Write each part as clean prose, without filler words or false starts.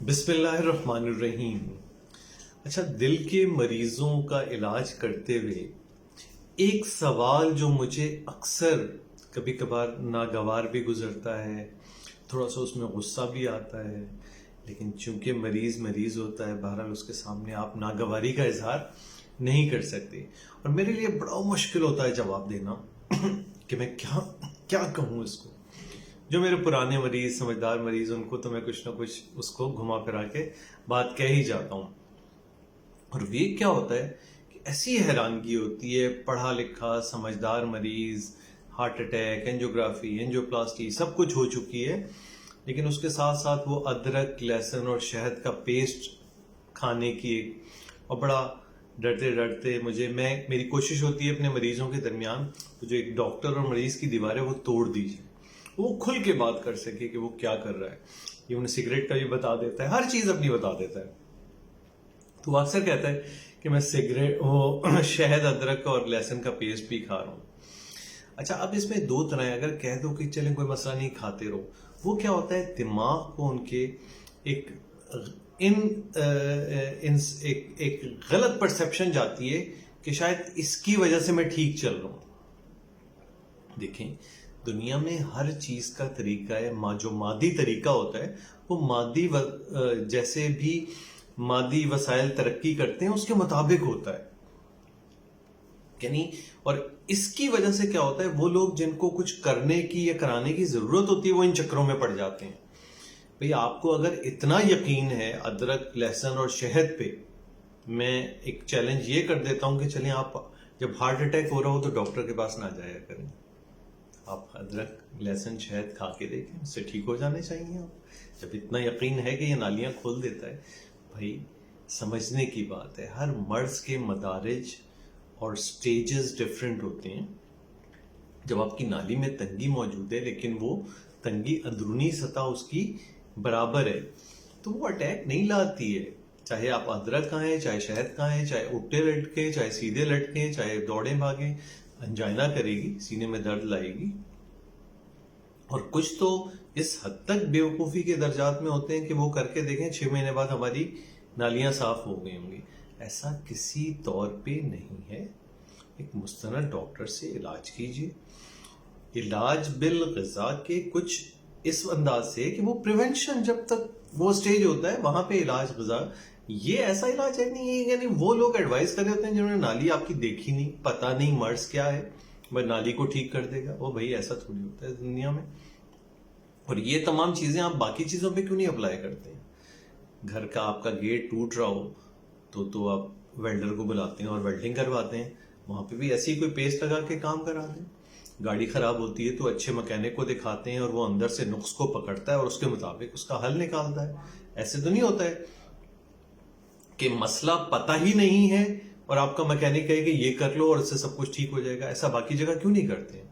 بسم اللہ الرحمن الرحیم۔ اچھا، دل کے مریضوں کا علاج کرتے ہوئے ایک سوال جو مجھے اکثر کبھی کبھار ناگوار بھی گزرتا ہے، تھوڑا سا اس میں غصہ بھی آتا ہے، لیکن چونکہ مریض ہوتا ہے، بہرحال اس کے سامنے آپ ناگواری کا اظہار نہیں کر سکتے، اور میرے لیے بڑا مشکل ہوتا ہے جواب دینا کہ میں کیا کہوں اس کو۔ جو میرے پرانے مریض، سمجھدار مریض، ان کو تو میں کچھ نہ کچھ اس کو گھما پھرا کے بات کہہ ہی جاتا ہوں۔ اور یہ کیا ہوتا ہے کہ ایسی حیرانگی ہوتی ہے، پڑھا لکھا سمجھدار مریض، ہارٹ اٹیک، اینجیوگرافی، اینجیوپلاسٹی سب کچھ ہو چکی ہے، لیکن اس کے ساتھ ساتھ وہ ادرک، لہسن اور شہد کا پیسٹ کھانے کی، اور بڑا ڈرتے میری کوشش ہوتی ہے اپنے مریضوں کے درمیان جو ایک ڈاکٹر اور مریض کی دیوار ہے وہ توڑ دیجیے، وہ کھل کے بات کر سکے کہ وہ کیا کر رہا ہے۔ یہ انہیں سگریٹ کا بھی بتا دیتا ہے، ہر چیز اپنی بتا دیتا ہے۔ تو وہ اکثر کہتا ہے کہ میں شہد، ادرک اور لہسن کا پیسٹ بھی کھا رہا ہوں۔ اچھا، اب اس میں دو طرح ہے۔ اگر کہہ دو کہ چلیں کوئی مسئلہ نہیں، کھاتے رہو، وہ کیا ہوتا ہے، دماغ کو ان کے ایک غلط پرسپشن جاتی ہے کہ شاید اس کی وجہ سے میں ٹھیک چل رہا ہوں۔ دیکھیں، دنیا میں ہر چیز کا طریقہ ہے، جو مادی طریقہ ہوتا ہے وہ جیسے بھی مادی وسائل ترقی کرتے ہیں اس کے مطابق ہوتا ہے، یعنی اور اس کی وجہ سے کیا ہوتا ہے، وہ لوگ جن کو کچھ کرنے کی یا کرانے کی ضرورت ہوتی ہے وہ ان چکروں میں پڑ جاتے ہیں۔ بھئی آپ کو اگر اتنا یقین ہے ادرک، لہسن اور شہد پہ، میں ایک چیلنج یہ کر دیتا ہوں کہ چلیں آپ جب ہارٹ اٹیک ہو رہا ہو تو ڈاکٹر کے پاس نہ جایا کریں، آپ ادرک، لہسن، شہد کھا کے دیکھیں، اس سے ٹھیک ہو جانے چاہیے آپ۔ جب اتنا یقین ہے کہ یہ نالیاں کھول دیتا ہے، بھائی سمجھنے کی بات ہے، ہر مرض کے مدارج اور سٹیجز ڈیفرنٹ ہوتے ہیں۔ جب آپ کی نالی میں تنگی موجود ہے لیکن وہ تنگی اندرونی سطح اس کی برابر ہے تو وہ اٹیک نہیں لاتی ہے، چاہے آپ ادرک کھائیں، چاہے شہد کھائیں، چاہے اٹھے لٹکیں، چاہے سیدھے لٹکیں، چاہے دوڑیں بھاگیں، انجائنا کرے گی، سینے میں درد لائے گی۔ اور کچھ تو اس حد تک بیوقوفی کے درجات میں ہوتے ہیں کہ وہ کر کے دیکھیں 6 مہینے بعد ہماری نالیاں صاف ہو گئی ہوں گی۔ ایسا کسی طور پہ نہیں ہے۔ ایک مستند ڈاکٹر سے علاج کیجیے۔ علاج بالغذا کے کچھ اس انداز سے کہ وہ پریونشن، جب تک وہ سٹیج ہوتا ہے وہاں پہ علاج غذا، یہ ایسا علاج ہے نہیں، یعنی وہ لوگ ایڈوائز کر رہے ہوتے ہیں جنہوں نے نالی آپ کی دیکھی نہیں، پتہ نہیں مرض کیا ہے، بس نالی کو ٹھیک کر دے گا۔ وہ بھائی ایسا تھوڑی ہوتا ہے دنیا میں۔ اور یہ تمام چیزیں آپ باقی چیزوں پہ کیوں نہیں اپلائی کرتے ہیں؟ گھر کا آپ کا گیٹ ٹوٹ رہا ہو تو آپ ویلڈر کو بلاتے ہیں اور ویلڈنگ کرواتے ہیں، وہاں پہ بھی ایسی کوئی پیسٹ لگا کے کام کرا دیں۔ گاڑی خراب ہوتی ہے تو اچھے مکینک کو دکھاتے ہیں اور وہ اندر سے نقص کو پکڑتا ہے اور اس کے مطابق اس کا حل نکالتا ہے۔ ایسے تو نہیں ہوتا ہے کہ مسئلہ پتہ ہی نہیں ہے اور آپ کا مکینک کہے کہ یہ کر لو اور اس سے سب کچھ ٹھیک ہو جائے گا۔ ایسا باقی جگہ کیوں نہیں کرتے ہیں؟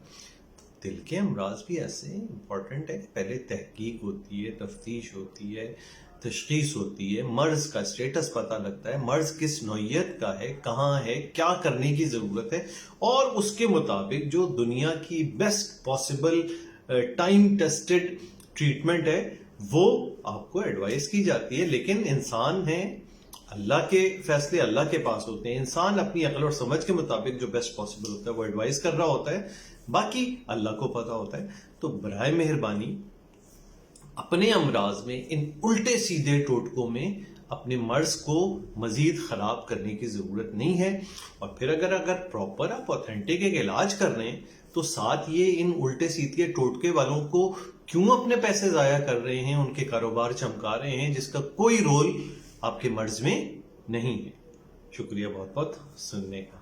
دل کے امراض بھی ایسے امپورٹنٹ ہے، پہلے تحقیق ہوتی ہے، تفتیش ہوتی ہے، تشخیص ہوتی ہے، مرض کا سٹیٹس پتہ لگتا ہے، مرض کس نوعیت کا ہے، کہاں ہے، کیا کرنے کی ضرورت ہے، اور اس کے مطابق جو دنیا کی best possible time tested treatment ہے وہ آپ کو ایڈوائز کی جاتی ہے۔ لیکن انسان ہیں، اللہ کے فیصلے اللہ کے پاس ہوتے ہیں، انسان اپنی عقل اور سمجھ کے مطابق جو بیسٹ پاسبل ہوتا ہے وہ ایڈوائز کر رہا ہوتا ہے، باقی اللہ کو پتا ہوتا ہے۔ تو برائے مہربانی اپنے امراض میں، ان الٹے سیدھے ٹوٹکوں میں اپنے مرض کو مزید خراب کرنے کی ضرورت نہیں ہے۔ اور پھر اگر پراپر آپ اوتھینٹک ایک علاج کر رہے ہیں تو ساتھ یہ ان الٹے سیدھے ٹوٹکے والوں کو کیوں اپنے پیسے ضائع کر رہے ہیں، ان کے کاروبار چمکا رہے ہیں جس کا کوئی رول آپ کے مرض میں نہیں ہے۔ شکریہ بہت بہت سننے کا۔